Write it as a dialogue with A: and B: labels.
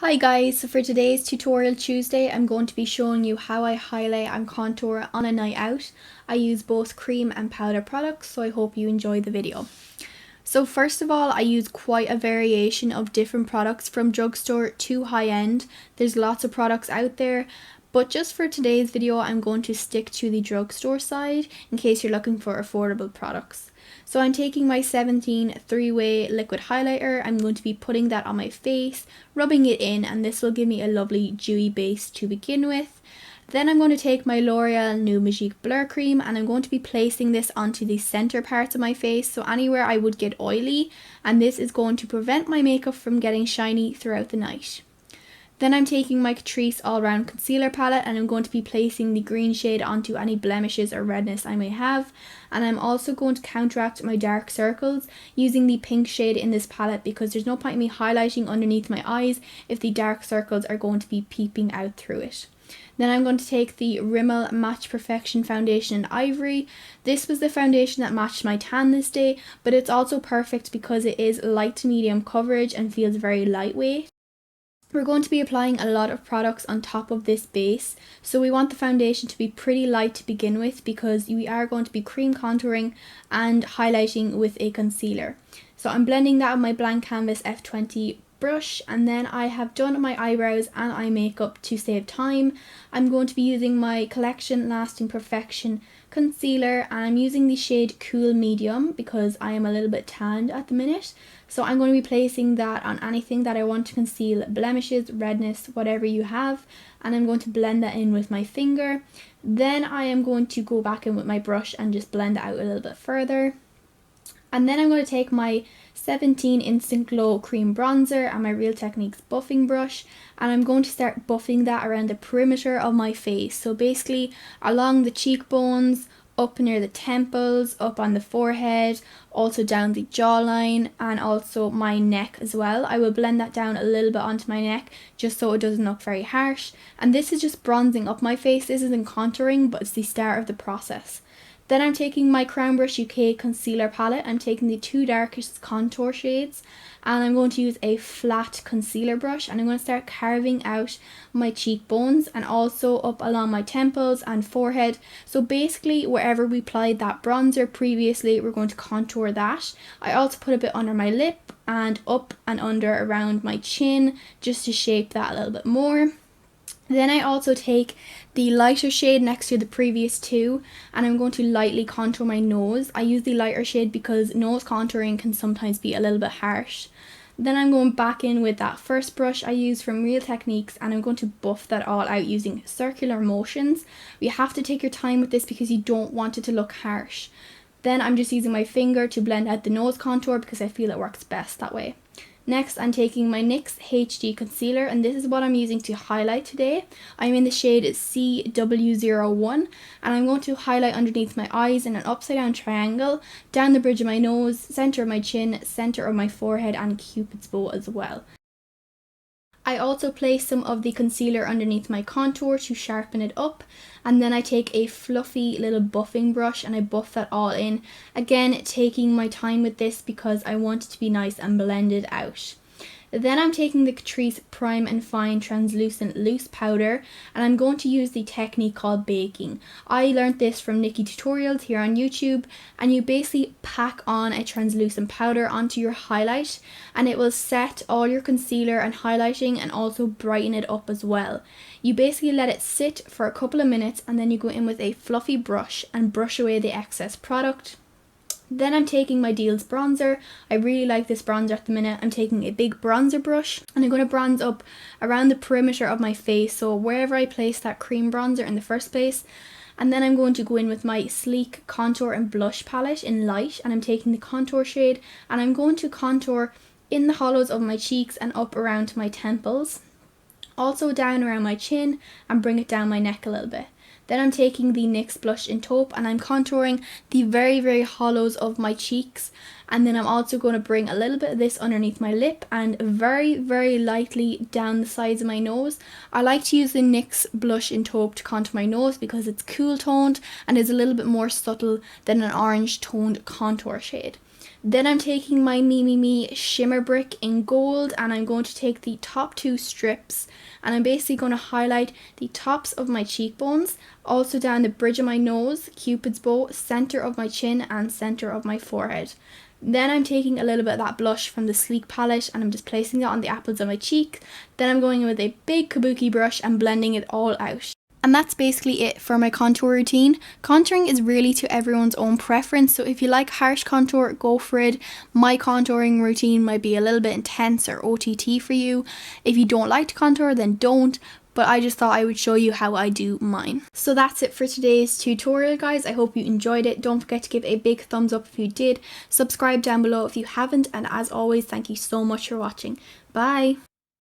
A: Hi guys, so for today's tutorial Tuesday, I'm going to be showing you how I highlight and contour on a night out. I use both cream and powder products, so I hope you enjoy the video. So first of all, I use quite a variation of different products from drugstore to high-end. There's lots of products out there, but just for today's video, I'm going to stick to the drugstore side in case you're looking for affordable products. So I'm taking my 17 3-way liquid highlighter, I'm going to be putting that on my face, rubbing it in, and this will give me a lovely dewy base to begin with. Then I'm going to take my L'Oreal New Magique Blur Cream and I'm going to be placing this onto the center parts of my face, so anywhere I would get oily, and this is going to prevent my makeup from getting shiny throughout the night. Then I'm taking my Catrice All Round Concealer Palette and I'm going to be placing the green shade onto any blemishes or redness I may have. And I'm also going to counteract my dark circles using the pink shade in this palette, because there's no point in me highlighting underneath my eyes if the dark circles are going to be peeping out through it. Then I'm going to take the Rimmel Match Perfection Foundation in Ivory. This was the foundation that matched my tan this day, but it's also perfect because it is light to medium coverage and feels very lightweight. We're going to be applying a lot of products on top of this base, so we want the foundation to be pretty light to begin with because we are going to be cream contouring and highlighting with a concealer. So I'm blending that with my blank canvas F20 brush, and then I have done my eyebrows and eye makeup to save time. I'm going to be using my Collection Lasting Perfection concealer and I'm using the shade Cool Medium because I am a little bit tanned at the minute. So I'm going to be placing that on anything that I want to conceal blemishes, redness, whatever you have, and I'm going to blend that in with my finger. Then I am going to go back in with my brush and just blend it out a little bit further. And then I'm going to take my 17 Instant Glow Cream Bronzer and my Real Techniques buffing brush, and I'm going to start buffing that around the perimeter of my face. So basically along the cheekbones, up near the temples, up on the forehead, also down the jawline, and also my neck as well. I will blend that down a little bit onto my neck just so it doesn't look very harsh. And this is just bronzing up my face. This isn't contouring, but it's the start of the process. Then I'm taking my Crown Brush UK concealer palette. I'm taking the two darkest contour shades and I'm going to use a flat concealer brush and I'm going to start carving out my cheekbones and also up along my temples and forehead. So basically wherever we applied that bronzer previously, we're going to contour that. I also put a bit under my lip and up and under around my chin just to shape that a little bit more. Then I also take the lighter shade next to the previous two and I'm going to lightly contour my nose. I use the lighter shade because nose contouring can sometimes be a little bit harsh. Then I'm going back in with that first brush I used from Real Techniques and I'm going to buff that all out using circular motions. You have to take your time with this because you don't want it to look harsh. Then I'm just using my finger to blend out the nose contour because I feel it works best that way. Next, I'm taking my NYX HD concealer and this is what I'm using to highlight today. I'm in the shade CW01 and I'm going to highlight underneath my eyes in an upside down triangle, down the bridge of my nose, center of my chin, center of my forehead and Cupid's bow as well. I also place some of the concealer underneath my contour to sharpen it up, and then I take a fluffy little buffing brush and I buff that all in, again taking my time with this because I want it to be nice and blended out. Then I'm taking the Catrice Prime and Fine Translucent Loose Powder and I'm going to use the technique called baking. I learned this from Nikki Tutorials here on YouTube, and you basically pack on a translucent powder onto your highlight and it will set all your concealer and highlighting and also brighten it up as well. You basically let it sit for a couple of minutes and then you go in with a fluffy brush and brush away the excess product. Then I'm taking my Deals bronzer. I really like this bronzer at the minute. I'm taking a big bronzer brush and I'm going to bronze up around the perimeter of my face, so wherever I place that cream bronzer in the first place. And then I'm going to go in with my Sleek Contour and Blush palette in Light and I'm taking the contour shade and I'm going to contour in the hollows of my cheeks and up around to my temples. Also down around my chin and bring it down my neck a little bit. Then I'm taking the NYX blush in taupe and I'm contouring the very hollows of my cheeks, and then I'm also going to bring a little bit of this underneath my lip and very lightly down the sides of my nose. I like to use the NYX blush in taupe to contour my nose because it's cool toned and is a little bit more subtle than an orange toned contour shade. Then I'm taking my Me shimmer brick in gold, and I'm going to take the top 2 strips, and I'm basically going to highlight the tops of my cheekbones, also down the bridge of my nose, cupid's bow, center of my chin, and center of my forehead. Then I'm taking a little bit of that blush from the Sleek palette, and I'm just placing it on the apples of my cheek. Then I'm going in with a big kabuki brush and blending it all out. And that's basically it for my contour routine. Contouring is really to everyone's own preference, so if you like harsh contour, go for it. My contouring routine might be a little bit intense or OTT for you. If you don't like to contour, then don't. But I just thought I would show you how I do mine. So that's it for today's tutorial, guys. I hope you enjoyed it. Don't forget to give a big thumbs up if you did. Subscribe down below if you haven't. And as always, thank you so much for watching. Bye!